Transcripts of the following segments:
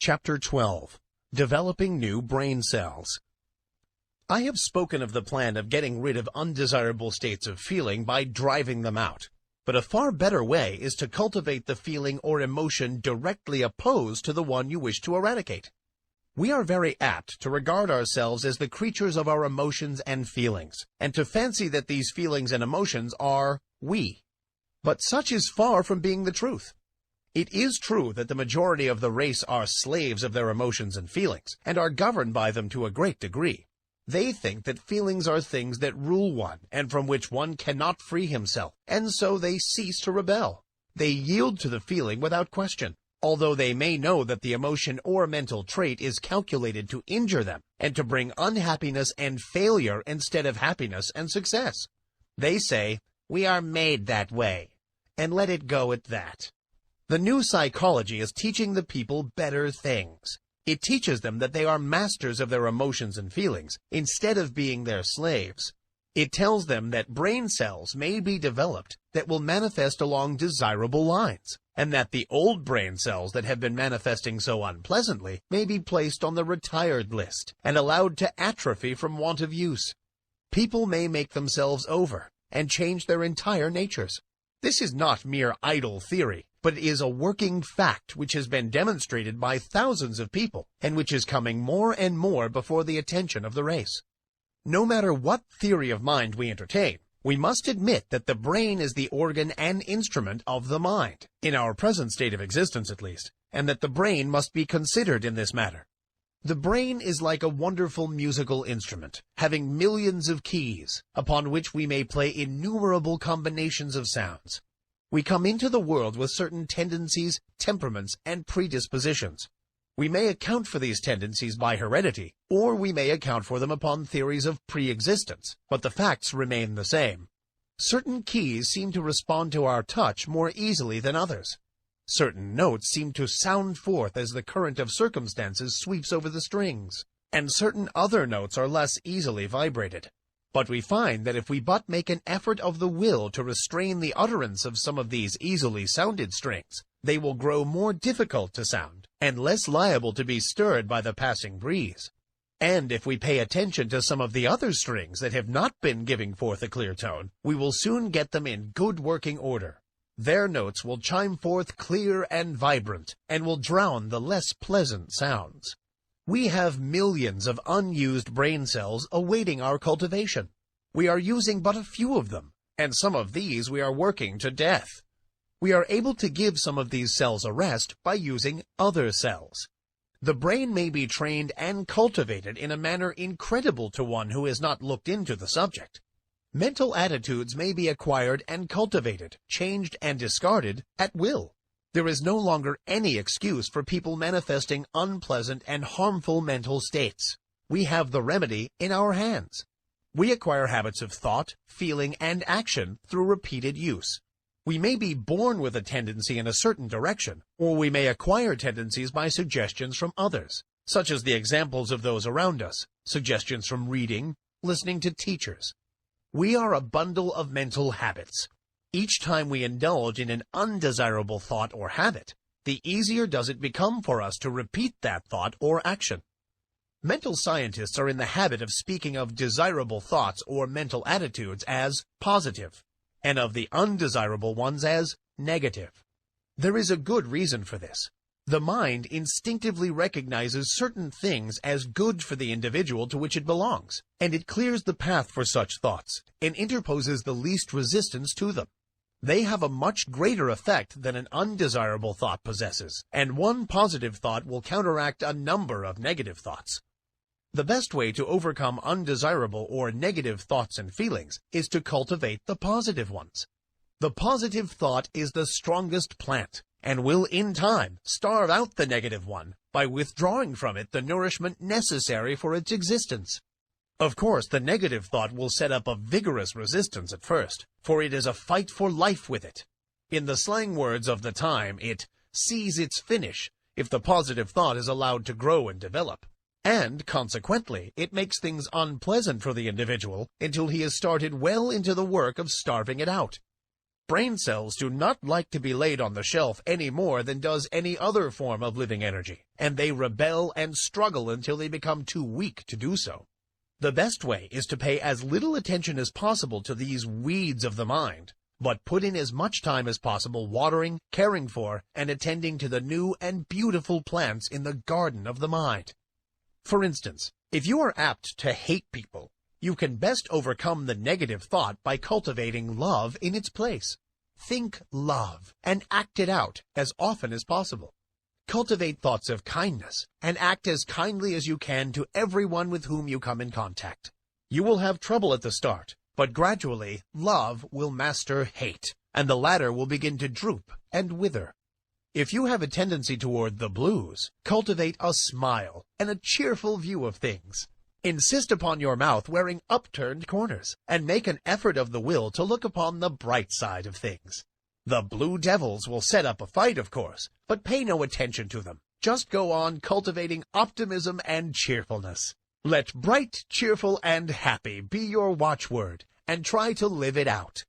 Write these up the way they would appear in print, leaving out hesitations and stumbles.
Chapter 12. Developing New Brain Cells. I have spoken of the plan of getting rid of undesirable states of feeling by driving them out. But a far better way is to cultivate the feeling or emotion directly opposed to the one you wish to eradicate. We are very apt to regard ourselves as the creatures of our emotions and feelings, and to fancy that these feelings and emotions are we. But such is far from being the truth. It is true that the majority of the race are slaves of their emotions and feelings, and are governed by them to a great degree. They think that feelings are things that rule one, and from which one cannot free himself, and so they cease to rebel. They yield to the feeling without question, although they may know that the emotion or mental trait is calculated to injure them, and to bring unhappiness and failure instead of happiness and success. They say, "We are made that way," and let it go at that. The new psychology is teaching the people better things. It teaches them that they are masters of their emotions and feelings, instead of being their slaves. It tells them that brain cells may be developed that will manifest along desirable lines, and that the old brain cells that have been manifesting so unpleasantly may be placed on the retired list and allowed to atrophy from want of use. People may make themselves over and change their entire natures. This is not mere idle theory, but it is a working fact which has been demonstrated by thousands of people, and which is coming more and more before the attention of the race. No matter what theory of mind we entertain, we must admit that the brain is the organ and instrument of the mind, in our present state of existence at least, and that the brain must be considered in this matter. The brain is like a wonderful musical instrument, having millions of keys, upon which we may play innumerable combinations of sounds. We come into the world with certain tendencies, temperaments, and predispositions. We may account for these tendencies by heredity, or we may account for them upon theories of pre-existence, but the facts remain the same. Certain keys seem to respond to our touch more easily than others. Certain notes seem to sound forth as the current of circumstances sweeps over the strings, and certain other notes are less easily vibrated. But we find that if we but make an effort of the will to restrain the utterance of some of these easily sounded strings, they will grow more difficult to sound, and less liable to be stirred by the passing breeze. And if we pay attention to some of the other strings that have not been giving forth a clear tone, we will soon get them in good working order. Their notes will chime forth clear and vibrant, and will drown the less pleasant sounds. We have millions of unused brain cells awaiting our cultivation. We are using but a few of them, and some of these we are working to death. We are able to give some of these cells a rest by using other cells. The brain may be trained and cultivated in a manner incredible to one who has not looked into the subject. Mental attitudes may be acquired and cultivated, changed and discarded at will. There is no longer any excuse for people manifesting unpleasant and harmful mental states. We have the remedy in our hands. We acquire habits of thought, feeling, and action through repeated use. We may be born with a tendency in a certain direction, or we may acquire tendencies by suggestions from others, such as the examples of those around us, suggestions from reading, listening to teachers. We are a bundle of mental habits. Each time we indulge in an undesirable thought or habit, the easier does it become for us to repeat that thought or action. Mental scientists are in the habit of speaking of desirable thoughts or mental attitudes as positive, and of the undesirable ones as negative. There is a good reason for this. The mind instinctively recognizes certain things as good for the individual to which it belongs, and it clears the path for such thoughts, and interposes the least resistance to them. They have a much greater effect than an undesirable thought possesses, and one positive thought will counteract a number of negative thoughts. The best way to overcome undesirable or negative thoughts and feelings is to cultivate the positive ones. The positive thought is the strongest plant, and will in time starve out the negative one by withdrawing from it the nourishment necessary for its existence. Of course, the negative thought will set up a vigorous resistance at first, for it is a fight for life with it. In the slang words of the time, it sees its finish if the positive thought is allowed to grow and develop. And, consequently, it makes things unpleasant for the individual until he has started well into the work of starving it out. Brain cells do not like to be laid on the shelf any more than does any other form of living energy, and they rebel and struggle until they become too weak to do so. The best way is to pay as little attention as possible to these weeds of the mind, but put in as much time as possible watering, caring for, and attending to the new and beautiful plants in the garden of the mind. For instance, if you are apt to hate people, you can best overcome the negative thought by cultivating love in its place. Think love and act it out as often as possible. Cultivate thoughts of kindness and act as kindly as you can to everyone with whom you come in contact. You will have trouble at the start, but gradually love will master hate, and the latter will begin to droop and wither. If you have a tendency toward the blues, cultivate a smile and a cheerful view of things. Insist upon your mouth wearing upturned corners, and make an effort of the will to look upon the bright side of things. The blue devils will set up a fight, of course, but pay no attention to them. Just go on cultivating optimism and cheerfulness. Let bright, cheerful, and happy be your watchword, and try to live it out.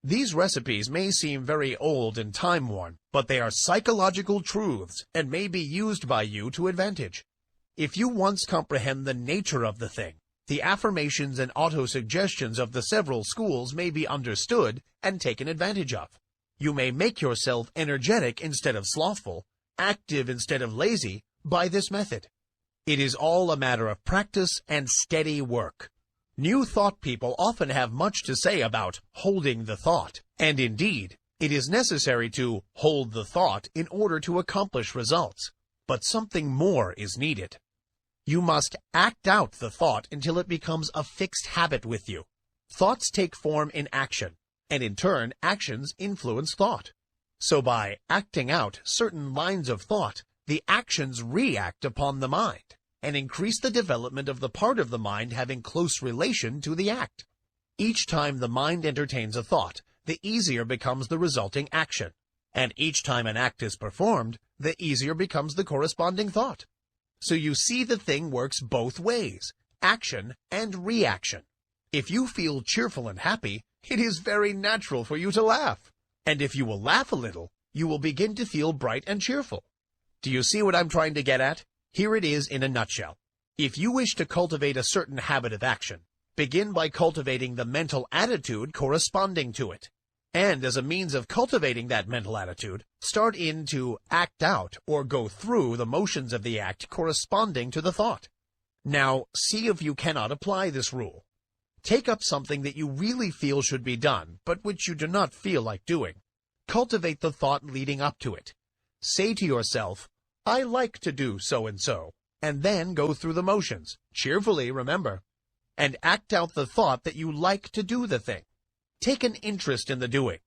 These recipes may seem very old and time-worn, but they are psychological truths and may be used by you to advantage. If you once comprehend the nature of the thing, the affirmations and autosuggestions of the several schools may be understood and taken advantage of. You may make yourself energetic instead of slothful, active instead of lazy, by this method. It is all a matter of practice and steady work. New thought people often have much to say about holding the thought, and indeed, it is necessary to hold the thought in order to accomplish results. But something more is needed. You must act out the thought until it becomes a fixed habit with you. Thoughts take form in action, and in turn, actions influence thought. So by acting out certain lines of thought, the actions react upon the mind, and increase the development of the part of the mind having close relation to the act. Each time the mind entertains a thought, the easier becomes the resulting action, and each time an act is performed, the easier becomes the corresponding thought. So you see, the thing works both ways, action and reaction. If you feel cheerful and happy, it is very natural for you to laugh. And if you will laugh a little, you will begin to feel bright and cheerful. Do you see what I'm trying to get at? Here it is in a nutshell. If you wish to cultivate a certain habit of action, begin by cultivating the mental attitude corresponding to it. And as a means of cultivating that mental attitude, start in to act out or go through the motions of the act corresponding to the thought. Now, see if you cannot apply this rule. Take up something that you really feel should be done, but which you do not feel like doing. Cultivate the thought leading up to it. Say to yourself, I like to do so and so, and then go through the motions, cheerfully, remember, and act out the thought that you like to do the thing. Take an interest in the doing.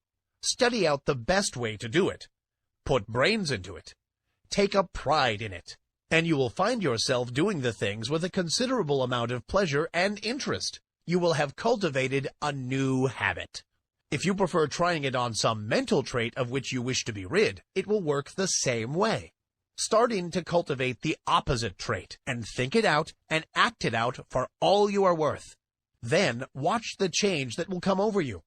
Study out the best way to do it. Put brains into it. Take a pride in it, and you will find yourself doing the things with a considerable amount of pleasure and interest. You will have cultivated a new habit. If you prefer trying it on some mental trait of which you wish to be rid, it will work the same way. Start in to cultivate the opposite trait, and think it out and act it out for all you are worth. Then watch the change that will come over you.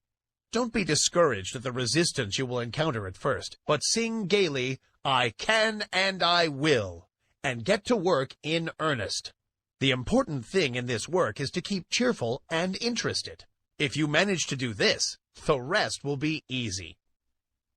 Don't be discouraged at the resistance you will encounter at first, but sing gaily, I can and I will, and get to work in earnest. The important thing in this work is to keep cheerful and interested. If you manage to do this, the rest will be easy.